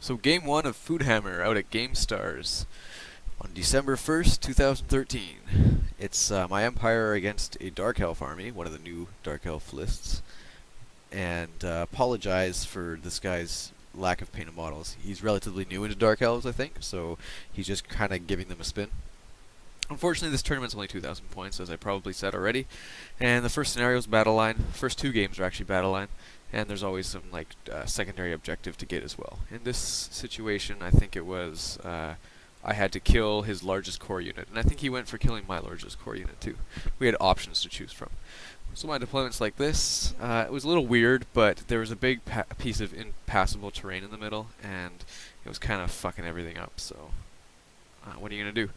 So game one of Foodhammer out at Game Stars on December 1st, 2013. It's my Empire against a Dark Elf army, one of the new Dark Elf lists. And apologize for this guy's lack of painted models. He's relatively new into Dark Elves, I think, so he's just kind of giving them a spin. Unfortunately, this tournament's only 2,000 points, as I probably said already. And the first scenario is battle line. First two games are actually battle line. And there's always some secondary objective to get as well. In this situation, I think it was I had to kill his largest core unit, and I think he went for killing my largest core unit too. We had options to choose from. So my deployment's like this. It was a little weird, but there was a big piece of impassable terrain in the middle, and it was kind of fucking everything up. So what are you gonna do?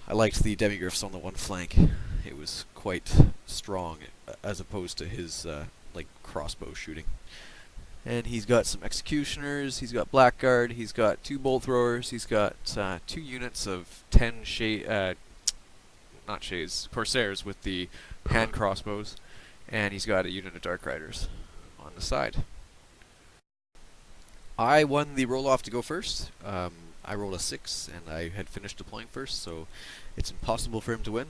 I liked the demigriffs on the one flank. It was quite strong, as opposed to his crossbow shooting. And he's got some executioners, he's got blackguard, he's got two bolt throwers, he's got two units of 10 not shades, corsairs with the hand crossbows, and he's got a unit of dark riders on the side. I won the roll off to go first. I rolled a 6, and I had finished deploying first, so it's impossible for him to win.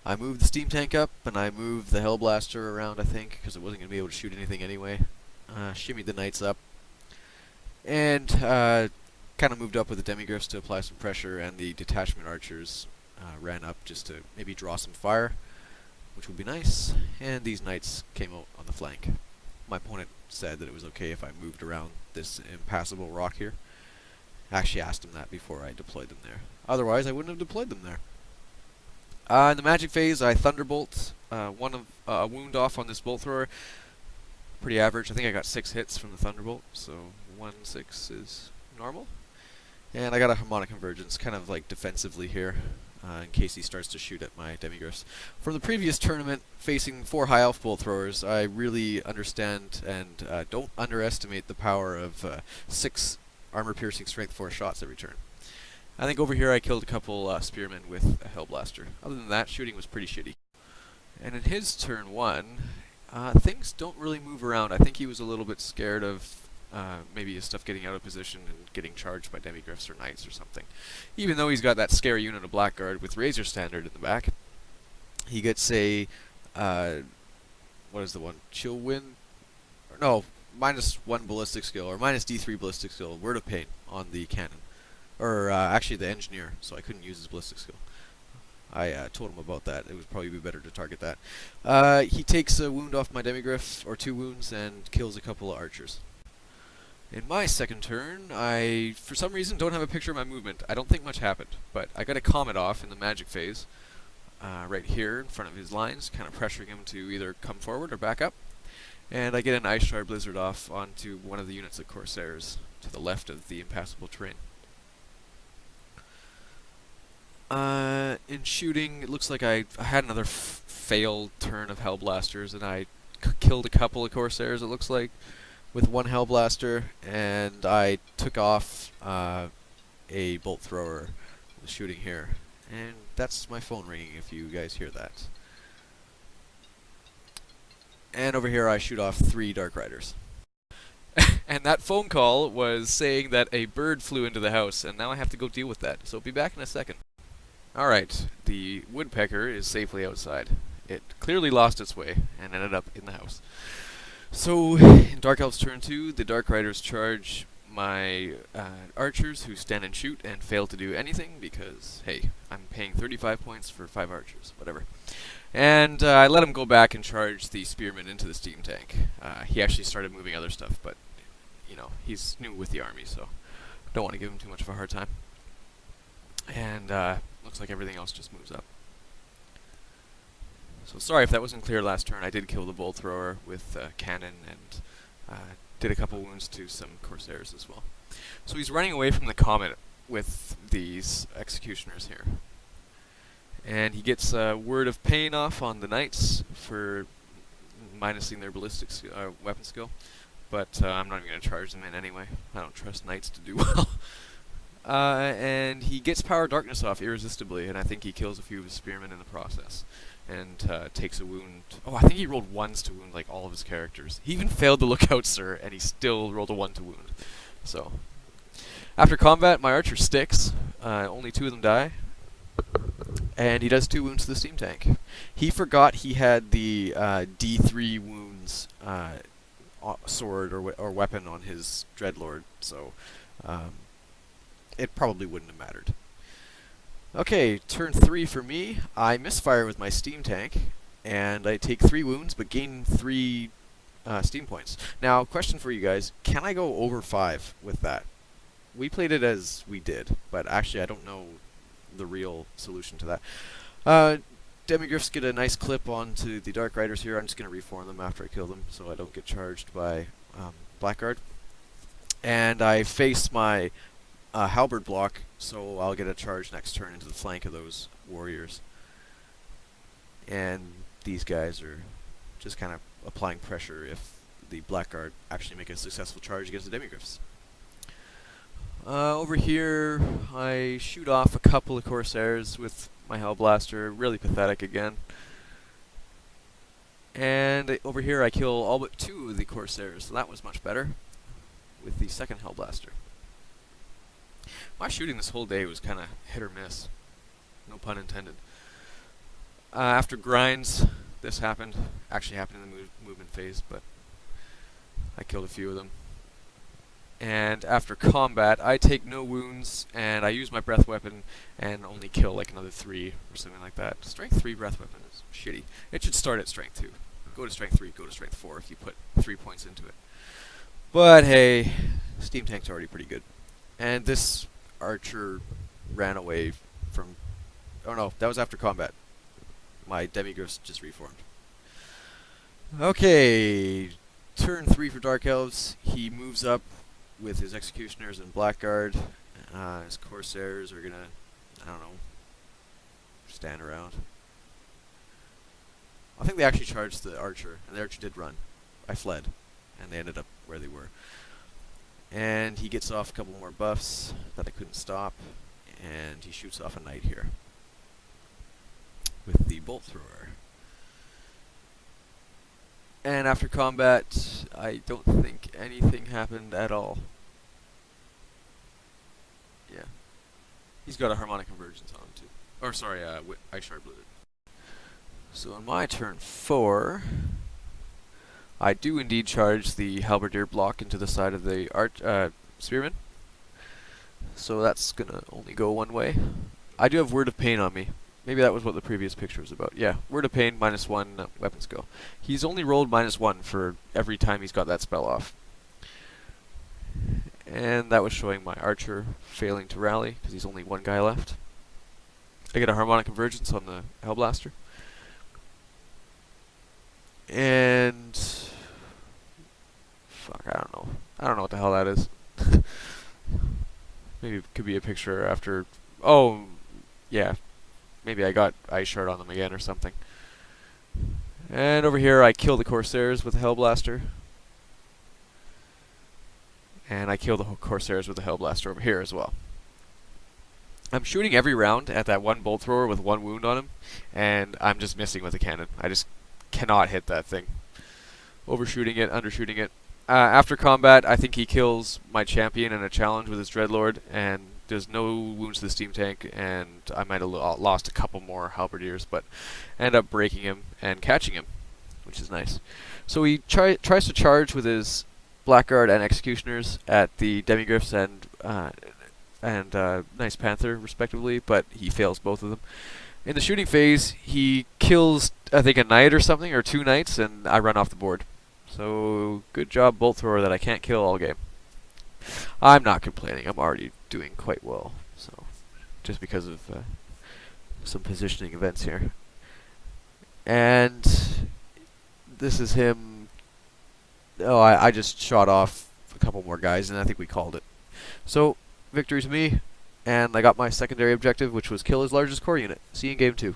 I moved the steam tank up, and I moved the Hellblaster around, I think, because it wasn't going to be able to shoot anything anyway. Shimmied the knights up, and kind of moved up with the demigriffs to apply some pressure, and the detachment archers ran up just to maybe draw some fire, which would be nice, and these knights came out on the flank. My opponent said that it was okay if I moved around this impassable rock here. I actually asked him that before I deployed them there. Otherwise, I wouldn't have deployed them there. In the magic phase, I thunderbolt a wound off on this bolt thrower. Pretty average. I think I got 6 hits from the thunderbolt, so 1-6 is normal. And I got a harmonic convergence, kind of like defensively here, in case he starts to shoot at my demigriffs. From the previous tournament, facing 4 high elf bolt throwers, I really understand and don't underestimate the power of 6 armor-piercing strength 4 shots every turn. I think over here I killed a couple spearmen with a Hellblaster. Other than that, shooting was pretty shitty. And in his turn 1, things don't really move around. I think he was a little bit scared of maybe his stuff getting out of position and getting charged by demigriffs or knights or something. Even though he's got that scary unit of blackguard with Razor Standard in the back, he gets a what is the one? Chill Wind? No, -1 ballistic skill, or -D3 ballistic skill, Word of Pain on the cannon. Or actually the engineer, so I couldn't use his ballistic skill. I told him about that. It would probably be better to target that. He takes a wound off my demigriff, or 2 wounds, and kills a couple of archers. In my second turn, I, for some reason, don't have a picture of my movement. I don't think much happened, but I got a comet off in the magic phase, right here in front of his lines, kind of pressuring him to either come forward or back up. And I get an Ice Shard Blizzard off onto one of the units of corsairs to the left of the impassable terrain. In shooting, it looks like I had another failed turn of Hellblasters, and I killed a couple of Corsairs, it looks like, with 1 Hellblaster, and I took off a Bolt Thrower with shooting here. And that's my phone ringing if you guys hear that. And over here I shoot off 3 Dark Riders. And that phone call was saying that a bird flew into the house, and now I have to go deal with that. So I'll be back in a second. Alright, the woodpecker is safely outside. It clearly lost its way and ended up in the house. So, in Dark Elf's turn 2, the Dark Riders charge my archers, who stand and shoot and fail to do anything because, hey, I'm paying 35 points for 5 archers, whatever. And I let him go back and charge the spearmen into the steam tank. He actually started moving other stuff, but, you know, he's new with the army, so don't want to give him too much of a hard time. And looks like everything else just moves up. So sorry if that wasn't clear last turn. I did kill the bolt thrower with cannon and did a couple wounds to some corsairs as well. So he's running away from the comet with these executioners here. And he gets Word of Pain off on the knights for minusing their ballistic weapon skill. But I'm not even going to charge them in anyway. I don't trust knights to do well. And he gets Power Darkness off irresistibly, and I think he kills a few of his spearmen in the process. And takes a wound. Oh, I think he rolled 1s to wound like all of his characters. He even failed the lookout, sir, and he still rolled a 1 to wound. So after combat, my archer sticks. Only 2 of them die, and he does 2 wounds to the steam tank. He forgot he had the D3 wounds sword or weapon on his dreadlord, so it probably wouldn't have mattered. Okay, turn 3 for me. I misfire with my steam tank, and I take 3 wounds, but gain 3 steam points. Now, question for you guys: can I go over 5 with that? We played it as we did, but actually I don't know the real solution to that. Demigryphs get a nice clip onto the Dark Riders here. I'm just going to reform them after I kill them, so I don't get charged by Blackguard. And I face my halberd block, so I'll get a charge next turn into the flank of those warriors. And these guys are just kind of applying pressure if the Blackguard actually make a successful charge against the Demigryphs. Over here, I shoot off a couple of Corsairs with my Hellblaster. Really pathetic again. And over here, I kill all but 2 of the Corsairs, so that was much better with the second Hellblaster. My shooting this whole day was kind of hit or miss. No pun intended. After grinds, this happened. Actually happened in the movement phase, but I killed a few of them. And after combat, I take no wounds, and I use my breath weapon and only kill like another 3 or something like that. Strength 3 breath weapon is shitty. It should start at strength 2. Go to strength 3, go to strength 4 if you put 3 points into it. But hey, steam tank's already pretty good. And this archer ran away from... Oh no, that was after combat. My Demigryphs just reformed. Okay, turn 3 for Dark Elves. He moves up with his Executioners and Blackguard. His Corsairs are gonna, I don't know, stand around. I think they actually charged the archer, and the archer did run. I fled, and they ended up where they were. And he gets off a couple more buffs that I couldn't stop, and he shoots off a knight here with the bolt thrower. And after combat, I don't think anything happened at all. Yeah. He's got a harmonic convergence on him too. Or sorry, Ice Shard Blizzard. So on my turn 4, I do indeed charge the Halberdier block into the side of the Spearman. So that's gonna only go one way. I do have Word of Pain on me. Maybe that was what the previous picture was about. Yeah, Word of Pain, -1 weapon skill. He's only rolled -1 for every time he's got that spell off. And that was showing my archer failing to rally, because he's only 1 guy left. I get a harmonic convergence on the Hellblaster. And... fuck, I don't know. I don't know what the hell that is. Maybe it could be a picture after... oh, yeah. Maybe I got Ice Shard on them again or something. And over here I kill the Corsairs with the Hellblaster. And I kill the Corsairs with the Hellblaster over here as well. I'm shooting every round at that one bolt thrower with 1 wound on him, and I'm just missing with the cannon. I just cannot hit that thing. Overshooting it, undershooting it. After combat, I think he kills my champion in a challenge with his Dreadlord, and there's no wounds to the steam tank, and I might have lost a couple more halberdiers, but end up breaking him and catching him, which is nice. So he tries to charge with his Blackguard and Executioners at the Demigryphs and Nice Panther, respectively, but he fails both of them. In the shooting phase, he kills, I think, a knight or something, or 2 knights, and I run off the board. So, good job, Bolt Thrower, that I can't kill all game. I'm not complaining. I'm already doing quite well. So, just because of some positioning events here. And this is him. Oh, I just shot off a couple more guys, and I think we called it. So, victory to me, and I got my secondary objective, which was kill his largest core unit. See you in game 2.